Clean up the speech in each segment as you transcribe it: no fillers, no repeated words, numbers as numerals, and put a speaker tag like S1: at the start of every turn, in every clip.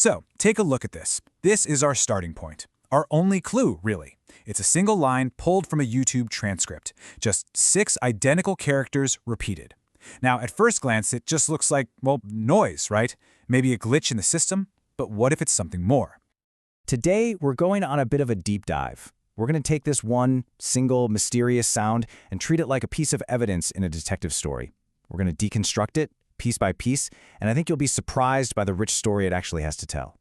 S1: So, take a look at this. This is our starting point. Our only clue, really. It's a single line pulled from a YouTube transcript. Just 6 identical characters repeated. Now, at first glance, it just looks like, well, noise, right? Maybe a glitch in the system? But what if it's something more?
S2: Today, we're going on a bit of a deep dive. We're going to take this one single mysterious sound and treat it like a piece of evidence in a detective story. We're going to deconstruct it piece by piece, and I think you'll be surprised by the rich story it actually has to tell.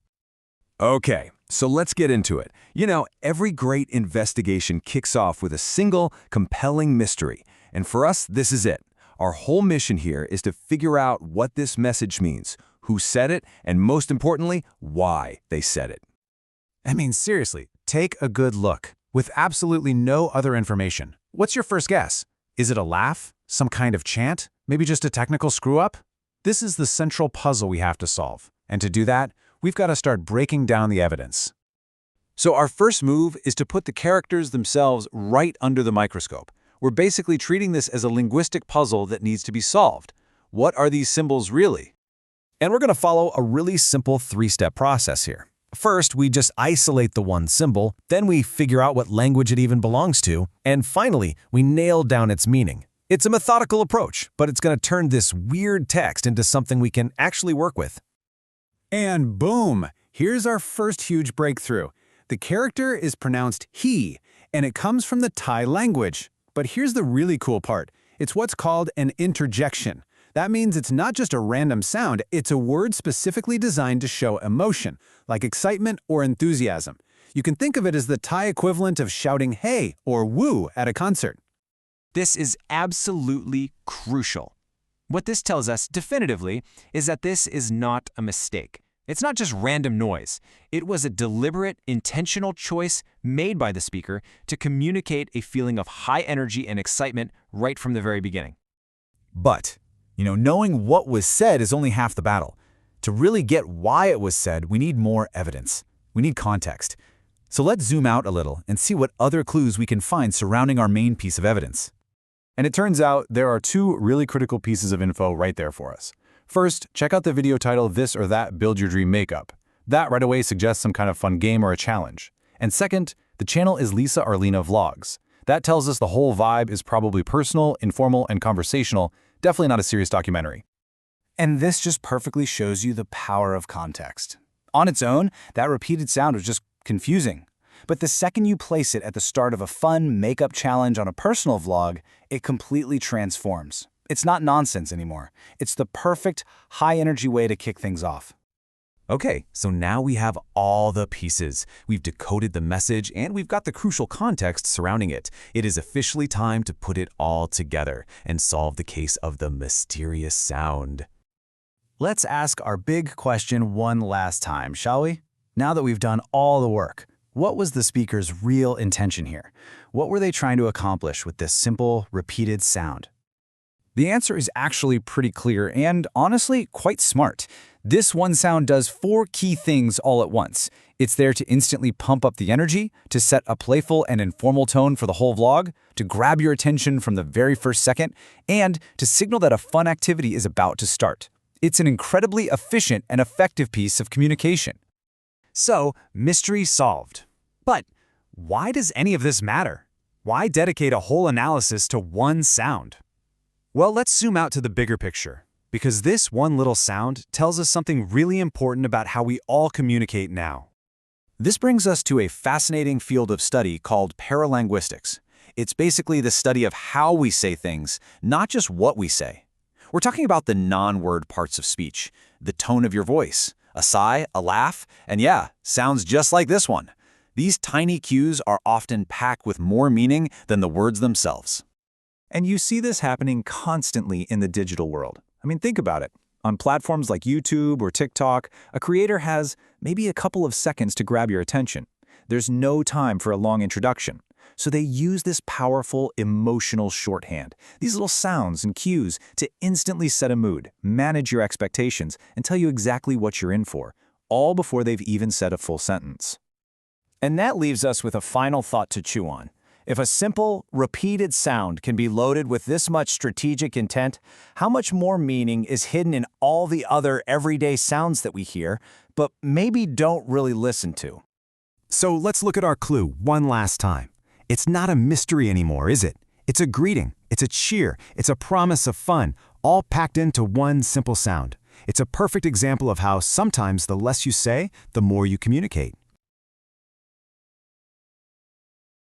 S3: Okay, so let's get into it. You know, every great investigation kicks off with a single, compelling mystery. And for us, this is it. Our whole mission here is to figure out what this message means, who said it, and most importantly, why they said it.
S1: I mean, seriously, take a good look. With absolutely no other information. What's your first guess? Is it a laugh? Some kind of chant? Maybe just a technical screw-up? This is the central puzzle we have to solve. And to do that, we've got to start breaking down the evidence.
S3: So our first move is to put the characters themselves right under the microscope. We're basically treating this as a linguistic puzzle that needs to be solved. What are these symbols really?
S2: And we're going to follow a really simple 3-step process here. First, we just isolate the one symbol, then we figure out what language it even belongs to, and finally, we nail down its meaning. It's a methodical approach, but it's going to turn this weird text into something we can actually work with.
S1: And boom! Here's our first huge breakthrough. The character is pronounced he, and it comes from the Thai language. But here's the really cool part. It's what's called an interjection. That means it's not just a random sound, it's a word specifically designed to show emotion, like excitement or enthusiasm. You can think of it as the Thai equivalent of shouting hey or woo at a concert.
S4: This is absolutely crucial. What this tells us definitively is that this is not a mistake. It's not just random noise. It was a deliberate, intentional choice made by the speaker to communicate a feeling of high energy and excitement right from the very beginning.
S5: But, knowing what was said is only half the battle. To really get why it was said, we need more evidence. We need context. So let's zoom out a little and see what other clues we can find surrounding our main piece of evidence.
S6: And it turns out there are 2 really critical pieces of info right there for us. First, check out the video title This or That Build Your Dream Makeup. That right away suggests some kind of fun game or a challenge. And second, the channel is Lisa Arlena Vlogs. That tells us the whole vibe is probably personal, informal, and conversational, definitely not a serious documentary.
S2: And this just perfectly shows you the power of context. On its own, that repeated sound was just confusing. But the second you place it at the start of a fun makeup challenge on a personal vlog, it completely transforms. It's not nonsense anymore. It's the perfect, high-energy way to kick things off.
S5: Okay, so now we have all the pieces. We've decoded the message, and we've got the crucial context surrounding it. It is officially time to put it all together and solve the case of the mysterious sound.
S2: Let's ask our big question one last time, shall we? Now that we've done all the work, what was the speaker's real intention here? What were they trying to accomplish with this simple, repeated sound?
S5: The answer is actually pretty clear and, honestly, quite smart. This one sound does 4 key things all at once. It's there to instantly pump up the energy, to set a playful and informal tone for the whole vlog, to grab your attention from the very first second, and to signal that a fun activity is about to start. It's an incredibly efficient and effective piece of communication.
S1: So, mystery solved. But why does any of this matter? Why dedicate a whole analysis to one sound? Well, let's zoom out to the bigger picture, because this one little sound tells us something really important about how we all communicate now.
S5: This brings us to a fascinating field of study called paralinguistics. It's basically the study of how we say things, not just what we say. We're talking about the non-word parts of speech, the tone of your voice, a sigh, a laugh, and yeah, sounds just like this one. These tiny cues are often packed with more meaning than the words themselves.
S1: And you see this happening constantly in the digital world. I mean, think about it. On platforms like YouTube or TikTok, a creator has maybe a couple of seconds to grab your attention. There's no time for a long introduction. So they use this powerful emotional shorthand, these little sounds and cues to instantly set a mood, manage your expectations, and tell you exactly what you're in for, all before they've even said a full sentence.
S2: And that leaves us with a final thought to chew on. If a simple, repeated sound can be loaded with this much strategic intent, how much more meaning is hidden in all the other everyday sounds that we hear, but maybe don't really listen to.
S3: So let's look at our clue one last time. It's not a mystery anymore, is it? It's a greeting, it's a cheer, it's a promise of fun, all packed into one simple sound. It's a perfect example of how sometimes the less you say, the more you communicate.